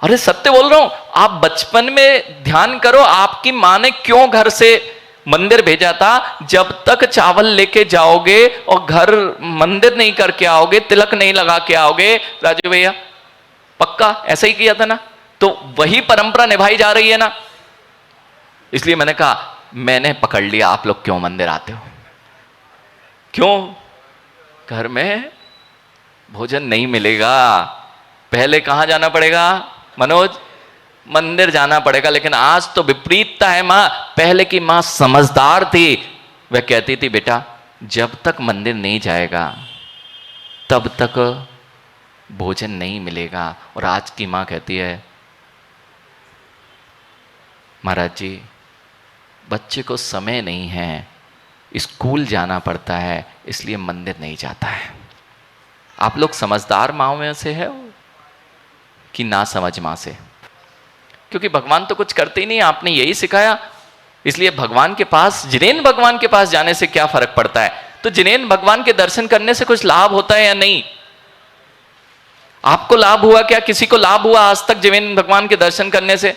अरे सत्य बोल रहा हूं, आप बचपन में ध्यान करो, आपकी माँ ने क्यों घर से मंदिर भेजा था? जब तक चावल लेके जाओगे और घर मंदिर नहीं करके आओगे, तिलक नहीं लगा के आओगे, राजू भैया पक्का ऐसा ही किया था ना, तो वही परंपरा निभाई जा रही है ना। इसलिए मैंने कहा, मैंने पकड़ लिया आप लोग क्यों मंदिर आते हो। क्यों? घर में भोजन नहीं मिलेगा, पहले कहां जाना पड़ेगा मनोज? मंदिर जाना पड़ेगा। लेकिन आज तो विपरीतता है मां। पहले की मां समझदार थी, वह कहती थी बेटा जब तक मंदिर नहीं जाएगा तब तक भोजन नहीं मिलेगा। और आज की मां कहती है महाराज जी बच्चे को समय नहीं है, स्कूल जाना पड़ता है, इसलिए मंदिर नहीं जाता है। आप लोग समझदार माँ में से है कि ना समझ माँ से? क्योंकि भगवान तो कुछ करते ही नहीं, आपने यही सिखाया। इसलिए भगवान के पास, जिनेन भगवान के पास जाने से क्या फर्क पड़ता है? तो जिनेन भगवान के दर्शन करने से कुछ लाभ होता है या नहीं? आपको लाभ हुआ क्या? किसी को लाभ हुआ आज तक जिनेन भगवान के दर्शन करने से?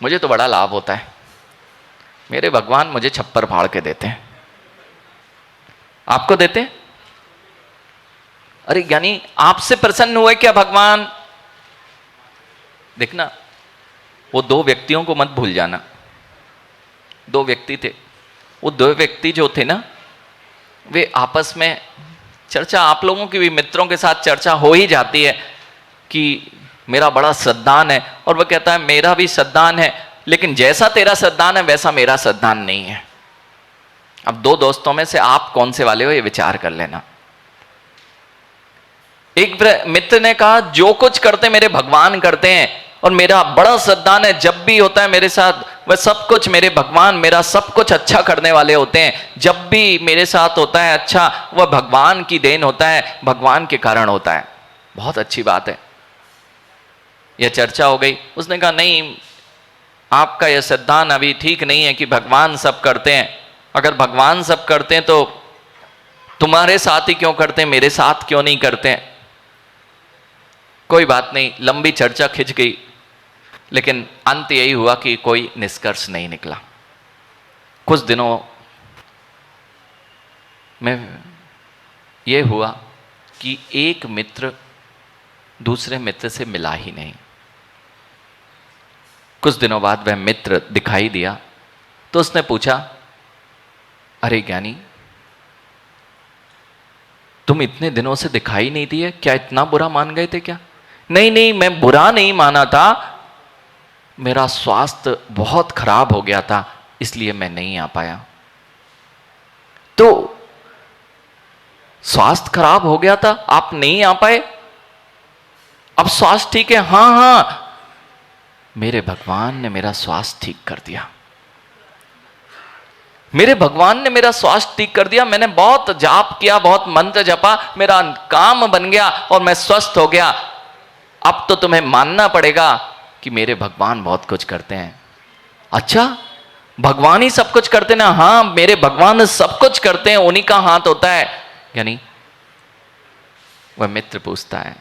मुझे तो बड़ा लाभ होता है। मेरे भगवान मुझे छप्पर फाड़ के देते हैं। आपको देते हैं? अरे यानी आपसे प्रसन्न हुए क्या भगवान? देखना, वो दो व्यक्तियों को मत भूल जाना। दो व्यक्ति थे, वो दो व्यक्ति जो थे ना, वे आपस में चर्चा, आप लोगों की भी मित्रों के साथ चर्चा हो ही जाती है कि मेरा बड़ा श्रद्धान है, और वह कहता है मेरा भी श्रद्धान है, लेकिन जैसा तेरा श्रद्धान है वैसा मेरा श्रद्धान नहीं है। अब दो दोस्तों में से आप कौन से वाले हो, ये विचार कर लेना। एक मित्र ने कहा जो कुछ करते मेरे भगवान करते हैं, और मेरा बड़ा श्रद्धान है, जब भी होता है मेरे साथ वह सब कुछ मेरे भगवान, मेरा सब कुछ अच्छा करने वाले होते हैं। जब भी मेरे साथ होता है अच्छा, वह भगवान की देन होता है, भगवान के कारण होता है। बहुत अच्छी बात है। यह चर्चा हो गई। उसने कहा नहीं, आपका यह श्रद्धान अभी ठीक नहीं है कि भगवान सब करते हैं। अगर भगवान सब करते हैं तो तुम्हारे साथ ही क्यों करते हैं, मेरे साथ क्यों नहीं करते हैं? कोई बात नहीं, लंबी चर्चा खिंच गई, लेकिन अंत यही हुआ कि कोई निष्कर्ष नहीं निकला। कुछ दिनों में यह हुआ कि एक मित्र दूसरे मित्र से मिला ही नहीं। कुछ दिनों बाद वह मित्र दिखाई दिया, तो उसने पूछा अरे ज्ञानी तुम इतने दिनों से दिखाई नहीं दिए, क्या इतना बुरा मान गए थे क्या? नहीं नहीं, मैं बुरा नहीं माना था, मेरा स्वास्थ्य बहुत खराब हो गया था, इसलिए मैं नहीं आ पाया। तो स्वास्थ्य खराब हो गया था, आप नहीं आ पाए, अब स्वास्थ्य ठीक है? हाँ हाँ, मेरे भगवान ने मेरा स्वास्थ्य ठीक कर दिया। मेरे भगवान ने मेरा स्वास्थ्य ठीक कर दिया। मैंने बहुत जाप किया, बहुत मंत्र जपा, मेरा काम बन गया और मैं स्वस्थ हो गया। अब तो तुम्हें मानना पड़ेगा कि मेरे भगवान बहुत कुछ करते हैं। अच्छा, भगवान ही सब कुछ करते ना? हाँ, मेरे भगवान सब कुछ करते हैं, उन्हीं का हाथ होता है। यानी वह मित्र पूछता है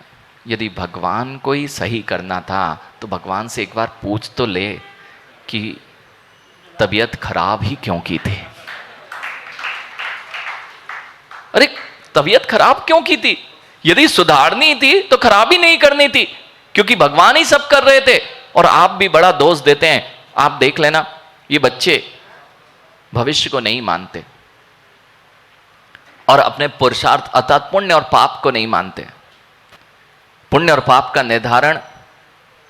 यदि भगवान को ही सही करना था तो भगवान से एक बार पूछ तो ले कि तबीयत खराब ही क्यों की थी? अरे तबीयत खराब क्यों की थी? यदि सुधारनी थी तो खराब ही नहीं करनी थी, क्योंकि भगवान ही सब कर रहे थे। और आप भी बड़ा दोष देते हैं। आप देख लेना, ये बच्चे भविष्य को नहीं मानते और अपने पुरुषार्थ अर्थात पुण्य और पाप को नहीं मानते। पुण्य और पाप का निर्धारण,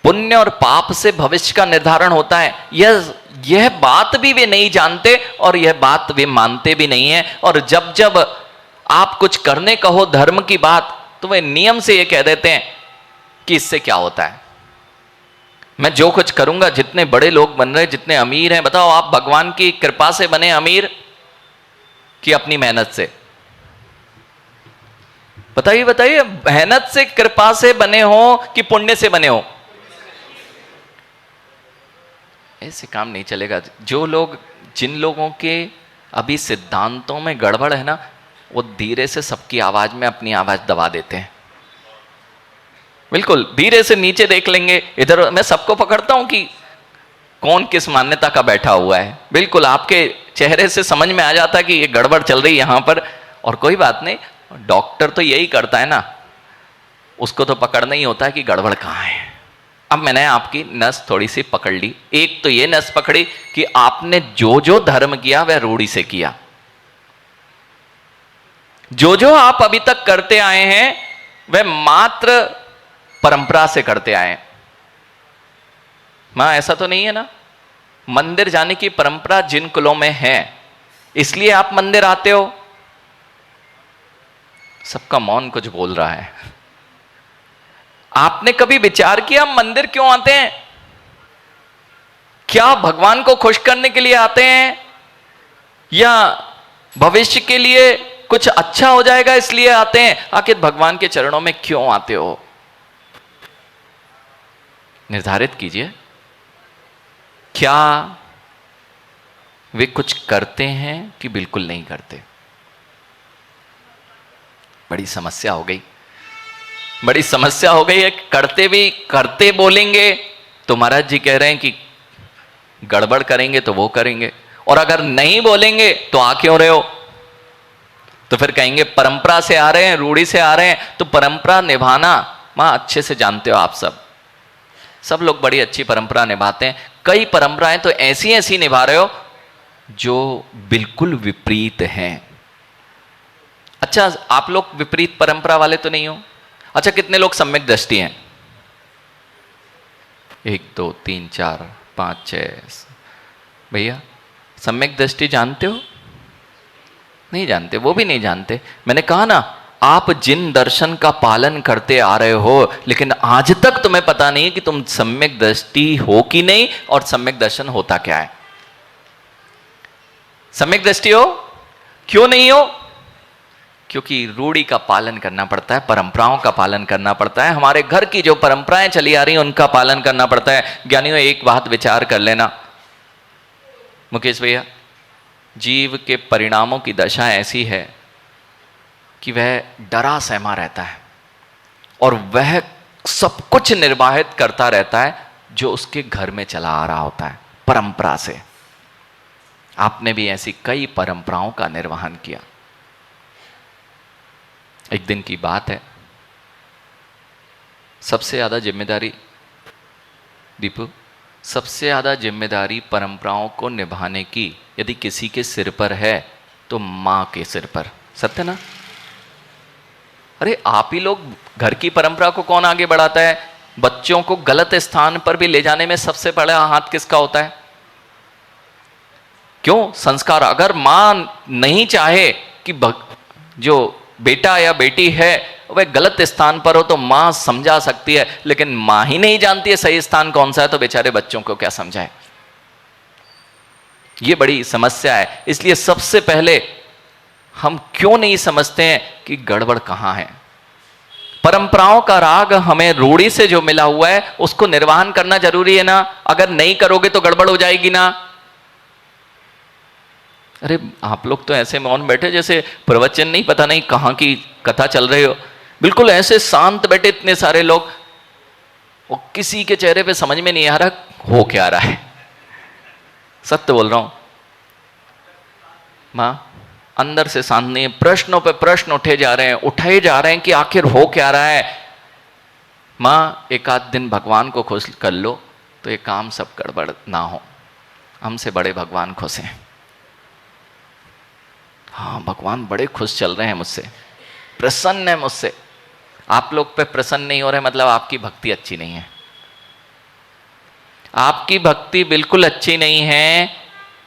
पुण्य और पाप से भविष्य का निर्धारण होता है। यह बात भी वे नहीं जानते और यह बात वे मानते भी नहीं है। और जब जब आप कुछ करने कहो धर्म की बात, तो वे नियम से यह कह देते हैं कि इससे क्या होता है, मैं जो कुछ करूंगा। जितने बड़े लोग बन रहे, जितने अमीर हैं, बताओ आप भगवान की कृपा से बने अमीर कि अपनी मेहनत से? बताइए बताइए, मेहनत से कृपा से बने हो कि पुण्य से बने हो? ऐसे काम नहीं चलेगा। जो लोग, जिन लोगों के अभी सिद्धांतों में गड़बड़ है ना, वो धीरे से सबकी आवाज में अपनी आवाज दबा देते हैं। बिल्कुल धीरे से नीचे देख लेंगे, इधर मैं सबको पकड़ता हूं कि कौन किस मान्यता का बैठा हुआ है। बिल्कुल आपके चेहरे से समझ में आ जाता है कि ये गड़बड़ चल रही है यहां पर। और कोई बात नहीं, डॉक्टर तो यही करता है ना, उसको तो पकड़ना ही होता है कि गड़बड़ कहां है। अब मैंने आपकी नस थोड़ी सी पकड़ ली। एक तो ये नस पकड़ी कि आपने जो जो धर्म किया वह रूढ़ी से किया, जो जो आप अभी तक करते आए हैं वह मात्र परंपरा से करते आए हैं। मां ऐसा तो नहीं है ना, मंदिर जाने की परंपरा जिन कुलों में है इसलिए आप मंदिर आते हो। सबका मौन कुछ बोल रहा है। आपने कभी विचार किया हम मंदिर क्यों आते हैं? क्या भगवान को खुश करने के लिए आते हैं, या भविष्य के लिए कुछ अच्छा हो जाएगा इसलिए आते हैं? आखिर भगवान के चरणों में क्यों आते हो? निर्धारित कीजिए। क्या वे कुछ करते हैं कि बिल्कुल नहीं करते? बड़ी समस्या हो गई, बड़ी समस्या हो गई है। करते भी करते बोलेंगे तो महाराज जी कह रहे हैं कि गड़बड़ करेंगे तो वो करेंगे, और अगर नहीं बोलेंगे तो आ क्यों रहे हो? तो फिर कहेंगे परंपरा से आ रहे हैं, रूढ़ी से आ रहे हैं। तो परंपरा निभाना मां अच्छे से जानते हो आप सब लोग बड़ी अच्छी परंपरा निभाते हैं। कई परंपराएं तो ऐसी ऐसी निभा रहे हो जो बिल्कुल विपरीत हैं। अच्छा, आप लोग विपरीत परंपरा वाले तो नहीं हो? अच्छा, कितने लोग सम्यक दृष्टि हैं? 1 2 3 4 5 6। भैया सम्यक दृष्टि जानते हो? नहीं जानते, वो भी नहीं जानते। मैंने कहा ना, आप जिन दर्शन का पालन करते आ रहे हो लेकिन आज तक तुम्हें पता नहीं कि तुम सम्यक दृष्टि हो कि नहीं, और सम्यक दर्शन होता क्या है। सम्यक दृष्टि हो, क्यों नहीं हो? क्योंकि रूढ़ी का पालन करना पड़ता है, परंपराओं का पालन करना पड़ता है, हमारे घर की जो परंपराएं चली आ रही हैं उनका पालन करना पड़ता है। ज्ञानियों, एक बात विचार कर लेना मुकेश भैया, जीव के परिणामों की दशा ऐसी है कि वह डरा सहमा रहता है और वह सब कुछ निर्वाहित करता रहता है जो उसके घर में चला आ रहा होता है परंपरा से। आपने भी ऐसी कई परंपराओं का निर्वहन किया। एक दिन की बात है, सबसे ज्यादा जिम्मेदारी, दीपू, सबसे ज्यादा जिम्मेदारी परंपराओं को निभाने की यदि किसी के सिर पर है तो मां के सिर पर। सत्य ना? अरे आप ही लोग, घर की परंपरा को कौन आगे बढ़ाता है? बच्चों को गलत स्थान पर भी ले जाने में सबसे बड़ा हाथ किसका होता है? क्यों? संस्कार। अगर मां नहीं चाहे कि जो बेटा या बेटी है वह गलत स्थान पर हो तो मां समझा सकती है, लेकिन मां ही नहीं जानती है सही स्थान कौन सा है तो बेचारे बच्चों को क्या समझाए। यह बड़ी समस्या है। इसलिए सबसे पहले हम क्यों नहीं समझते हैं कि गड़बड़ कहां है। परंपराओं का राग हमें रूढ़ी से जो मिला हुआ है उसको निर्वहन करना जरूरी है ना। अगर नहीं करोगे तो गड़बड़ हो जाएगी ना। अरे आप लोग तो ऐसे मौन बैठे जैसे प्रवचन नहीं, पता नहीं कहां की कथा चल रही हो। बिल्कुल ऐसे शांत बैठे इतने सारे लोग, और किसी के चेहरे पे समझ में नहीं आ रहा हो क्या रहा है। सत्य बोल रहा हूं मां, अंदर से शांत नहीं है। प्रश्नों पे प्रश्न उठाए जा रहे हैं कि आखिर हो क्या रहा है। मां, एक आध दिन भगवान को खुश कर लो तो ये काम सब गड़बड़ ना हो। हमसे बड़े भगवान खुश हैं। हाँ, भगवान बड़े खुश चल रहे हैं मुझसे, प्रसन्न है मुझसे। आप लोग पे प्रसन्न नहीं हो रहे मतलब आपकी भक्ति अच्छी नहीं है। आपकी भक्ति बिल्कुल अच्छी नहीं है,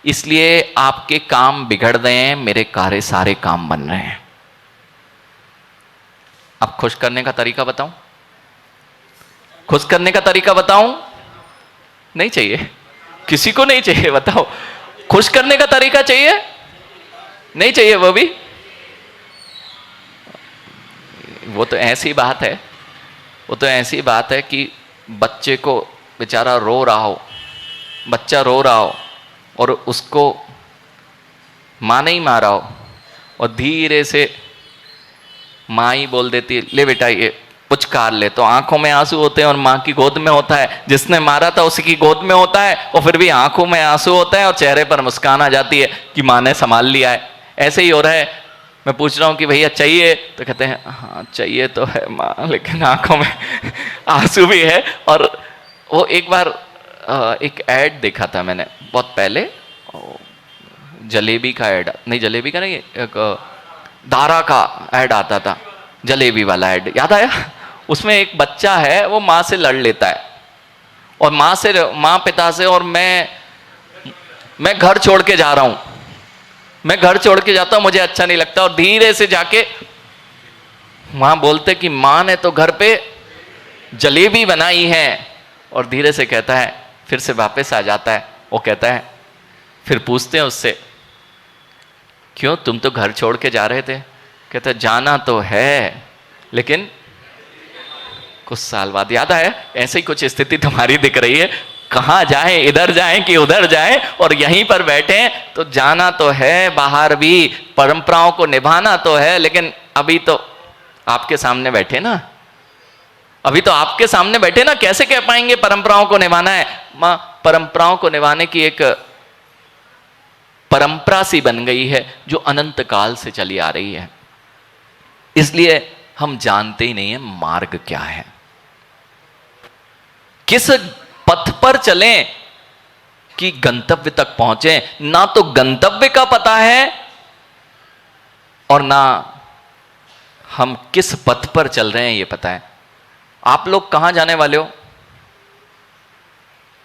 इसलिए आपके काम बिगड़ रहे हैं, मेरे कार्य सारे काम बन रहे हैं। अब खुश करने का तरीका बताऊं? खुश करने का तरीका बताऊं? नहीं चाहिए, किसी को नहीं चाहिए। बताओ, खुश करने का तरीका चाहिए? नहीं चाहिए। वो भी, वो तो ऐसी बात है, वो तो ऐसी बात है कि बच्चे को बेचारा रो रहा हो, बच्चा रो रहा हो और उसको मां नहीं मारा हो, और धीरे से मां ही बोल देती है, ले बेटा ये पुचकार ले तो आंखों में आंसू होते हैं और माँ की गोद में होता है, जिसने मारा था उसकी गोद में होता है और फिर भी आंखों में आंसू होता है और चेहरे पर मुस्कान आ जाती है कि माँ ने संभाल लिया है। ऐसे ही हो रहा है। मैं पूछ रहा हूँ कि भैया चाहिए, तो कहते हैं हाँ चाहिए तो है माँ, लेकिन आंखों में आंसू भी है। और वो एक बार एक ऐड देखा था मैंने बहुत पहले, जलेबी का ऐड, नहीं जलेबी का नहीं, एक दारा का ऐड आता था, जलेबी वाला ऐड याद आया। उसमें एक बच्चा है वो माँ से लड़ लेता है और माँ पिता से, और मैं घर छोड़ के जा रहा हूं, मैं घर छोड़ के जाता हूं, मुझे अच्छा नहीं लगता। और धीरे से जाके वहां बोलते कि माँ ने तो घर पे जलेबी बनाई है, और धीरे से कहता है, फिर से वापस आ जाता है। वो कहता है, फिर पूछते हैं उससे, क्यों तुम तो घर छोड़ के जा रहे थे? कहता है जाना तो है, लेकिन कुछ साल बाद याद आया। ऐसे ही कुछ स्थिति तुम्हारी दिख रही है, कहां जाएं, इधर जाएं कि उधर जाएं, और यहीं पर बैठे हैं। तो जाना तो है बाहर भी, परंपराओं को निभाना तो है, लेकिन अभी तो आपके सामने बैठे ना, अभी तो आपके सामने बैठे ना, कैसे कह पाएंगे परंपराओं को निभाना है? मां परंपराओं को निभाने की एक परंपरा सी बन गई है जो अनंत काल से चली आ रही है, इसलिए हम जानते ही नहीं है मार्ग क्या है, किस पथ पर चलें कि गंतव्य तक पहुंचे। ना तो गंतव्य का पता है और ना हम किस पथ पर चल रहे हैं ये पता है। आप लोग कहां जाने वाले हो?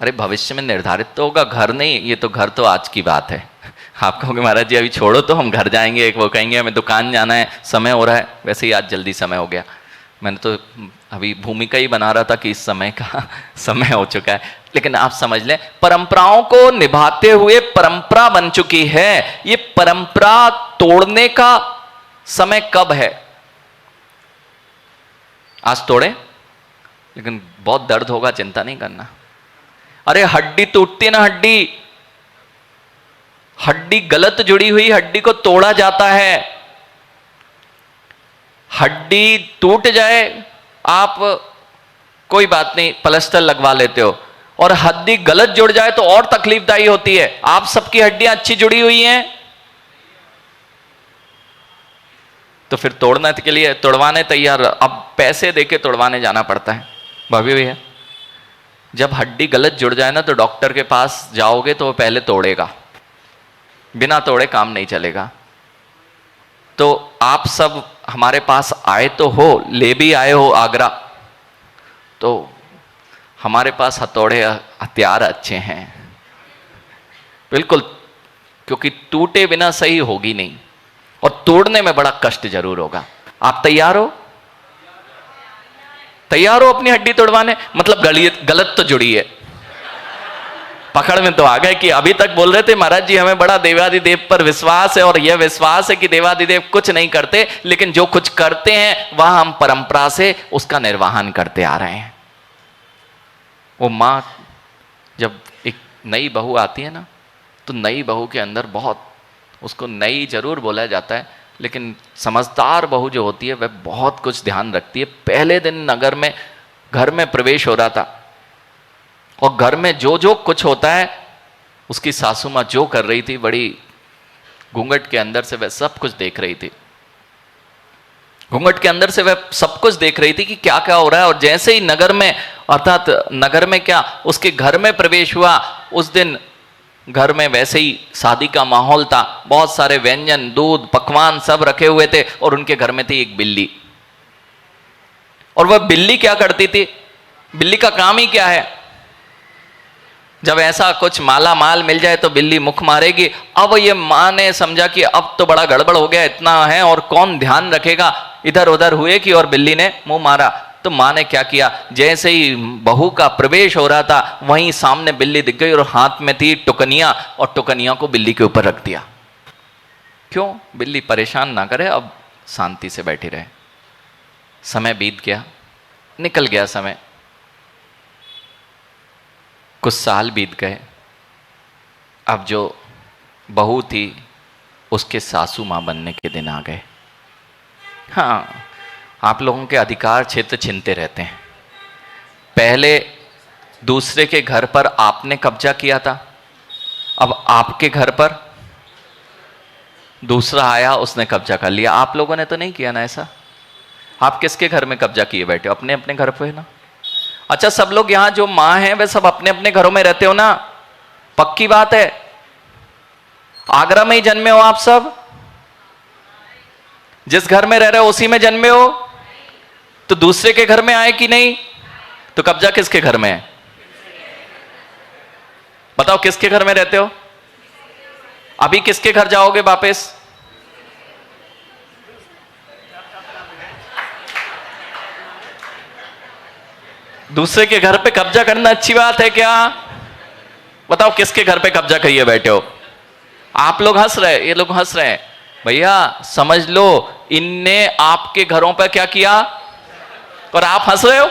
अरे भविष्य में निर्धारित तो होगा, घर नहीं, ये तो घर तो आज की बात है। आप कहोगे महाराज जी अभी छोड़ो तो हम घर जाएंगे, वो कहेंगे हमें दुकान जाना है, समय हो रहा है। वैसे ही आज जल्दी समय हो गया, मैंने तो अभी भूमिका ही बना रहा था कि इस समय का समय हो चुका है। लेकिन आप समझ लें, परंपराओं को निभाते हुए परंपरा बन चुकी है, ये परंपरा तोड़ने का समय कब है? आज तोड़े, लेकिन बहुत दर्द होगा, चिंता नहीं करना। अरे हड्डी टूटती ना, हड्डी गलत जुड़ी हुई हड्डी को तोड़ा जाता है। हड्डी टूट जाए, आप कोई बात नहीं प्लास्टर लगवा लेते हो, और हड्डी गलत जुड़ जाए तो और तकलीफदायी होती है। आप सबकी हड्डियां अच्छी जुड़ी हुई हैं, तो फिर तोड़ने के लिए तोड़वाने तैयार, अब पैसे देके तोड़वाने जाना पड़ता है। भाभी भैया जब हड्डी गलत जुड़ जाए ना, तो डॉक्टर के पास जाओगे तो वो पहले तोड़ेगा, बिना तोड़े काम नहीं चलेगा। तो आप सब हमारे पास आए तो हो, ले भी आए हो आगरा, तो हमारे पास हथौड़े हथियार अच्छे हैं बिल्कुल, क्योंकि टूटे बिना सही होगी नहीं, और तोड़ने में बड़ा कष्ट जरूर होगा। आप तैयार हो? तैयार हो अपनी हड्डी तोड़वाने? मतलब गलत तो जुड़ी है, पकड़ में तो आ गए कि अभी तक बोल रहे थे महाराज जी हमें बड़ा देवादिदेव पर विश्वास है, और यह विश्वास है कि देवादिदेव कुछ नहीं करते, लेकिन जो कुछ करते हैं वह हम परंपरा से उसका निर्वहन करते आ रहे हैं। वो माँ जब एक नई बहू आती है ना, तो नई बहू के अंदर बहुत, उसको नई जरूर बोला जाता है, लेकिन समझदार बहू जो होती है वह बहुत कुछ ध्यान रखती है। पहले दिन घर में प्रवेश हो रहा था, और घर में जो जो कुछ होता है उसकी सासू माँ जो कर रही थी, बड़ी घूंघट के अंदर से वह सब कुछ देख रही थी। घूंघट के अंदर से वह सब कुछ देख रही थी कि क्या क्या हो रहा है। और जैसे ही नगर में, अर्थात नगर में क्या, उसके घर में प्रवेश हुआ, उस दिन घर में वैसे ही शादी का माहौल था, बहुत सारे व्यंजन, दूध, पकवान सब रखे हुए थे, और उनके घर में थी एक बिल्ली। और वह बिल्ली क्या करती थी? बिल्ली का काम ही क्या है? जब ऐसा कुछ माला माल मिल जाए तो बिल्ली मुख मारेगी। अब ये माँ ने समझा कि अब तो बड़ा गड़बड़ हो गया, इतना है और कौन ध्यान रखेगा, इधर उधर हुए कि, और बिल्ली ने मुंह मारा। तो माँ ने क्या किया, जैसे ही बहू का प्रवेश हो रहा था वहीं सामने बिल्ली दिख गई, और हाथ में थी टुकनिया, और टुकनिया को बिल्ली के ऊपर रख दिया। क्यों? बिल्ली परेशान ना करे, अब शांति से बैठी रहे। समय बीत गया, निकल गया समय, कुछ साल बीत गए। अब जो बहू थी उसके सासू माँ बनने के दिन आ गए। हाँ, आप लोगों के अधिकार क्षेत्र छीनते रहते हैं। पहले दूसरे के घर पर आपने कब्जा किया था, अब आपके घर पर दूसरा आया, उसने कब्जा कर लिया। आप लोगों ने तो नहीं किया ना ऐसा? आप किसके घर में कब्जा किए बैठे हो? अपने अपने घर पे ना। अच्छा, सब लोग यहां जो मां हैं वे सब अपने अपने घरों में रहते हो ना? पक्की बात है। आगरा में ही जन्मे हो आप सब? जिस घर में रह रहे हो उसी में जन्मे हो? तो दूसरे के घर में आए कि नहीं? तो कब्जा किसके घर में है? बताओ, किसके घर में रहते हो? अभी किसके घर जाओगे वापस? दूसरे के घर पे कब्जा करना अच्छी बात है क्या? बताओ, किसके घर पे कब्जा किए बैठे हो? आप लोग हंस रहे, ये लोग हंस रहे हैं। भैया समझ लो, इनने आपके घरों पे क्या किया और आप हंस रहे हो।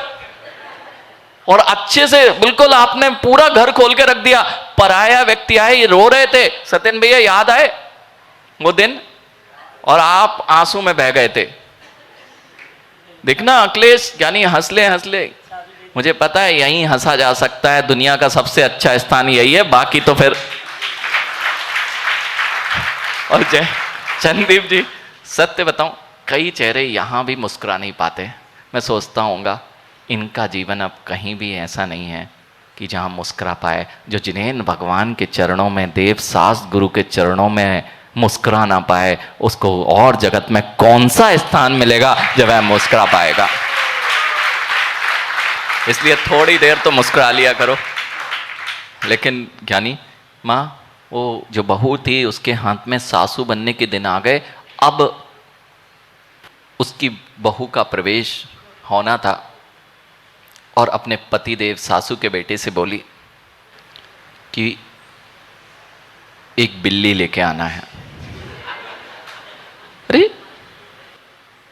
और अच्छे से बिल्कुल आपने पूरा घर खोल के रख दिया। पराया व्यक्ति आए, ये रो रहे थे, सत्यन भैया याद आए वो दिन, और आप आंसू में बह गए थे। देखना अखिलेश, यानी हंस ले, मुझे पता है यहीं हंसा जा सकता है, दुनिया का सबसे अच्छा स्थान यही है, बाकी तो फिर। और जय चंदीप जी, सत्य बताऊं, कई चेहरे यहां भी मुस्कुरा नहीं पाते। मैं सोचता हूँगा इनका जीवन अब कहीं भी ऐसा नहीं है कि जहां मुस्कुरा पाए। जो जिनेन भगवान के चरणों में, देव शास्त्र गुरु के चरणों में मुस्कुरा ना पाए, उसको और जगत में कौन सा स्थान मिलेगा जब वह मुस्कुरा पाएगा। इसलिए थोड़ी देर तो मुस्कुरा लिया करो। लेकिन ज्ञानी माँ, वो जो बहू थी उसके हाथ में सासू बनने के दिन आ गए। अब उसकी बहू का प्रवेश होना था और अपने पति देव सासू के बेटे से बोली कि एक बिल्ली लेके आना है। अरे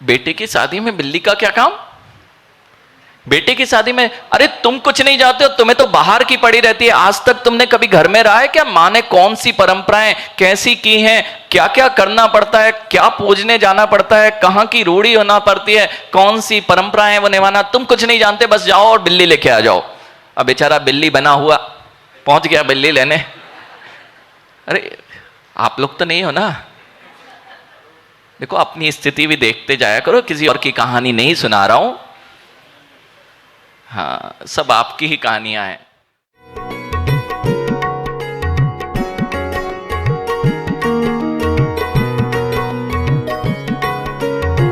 बेटे की शादी में बिल्ली का क्या काम? बेटे की शादी में, अरे तुम कुछ नहीं जानते हो, तुम्हें तो बाहर की पड़ी रहती है। आज तक तुमने कभी घर में रहा है क्या? माँ ने कौन सी परंपराएं कैसी की हैं, क्या क्या करना पड़ता है, क्या पूजने जाना पड़ता है, कहाँ की रूढ़ी होना पड़ती है, कौन सी परंपराएं वो निभाना, तुम कुछ नहीं जानते। बस जाओ और बिल्ली लेके आ जाओ। अब बेचारा बिल्ली बना हुआ पहुंच गया बिल्ली लेने। अरे आप लोग तो नहीं हो ना? देखो, अपनी स्थिति भी देखते जाया करो, किसी और की कहानी नहीं सुना रहा हूं। हाँ, सब आपकी ही कहानियां हैं।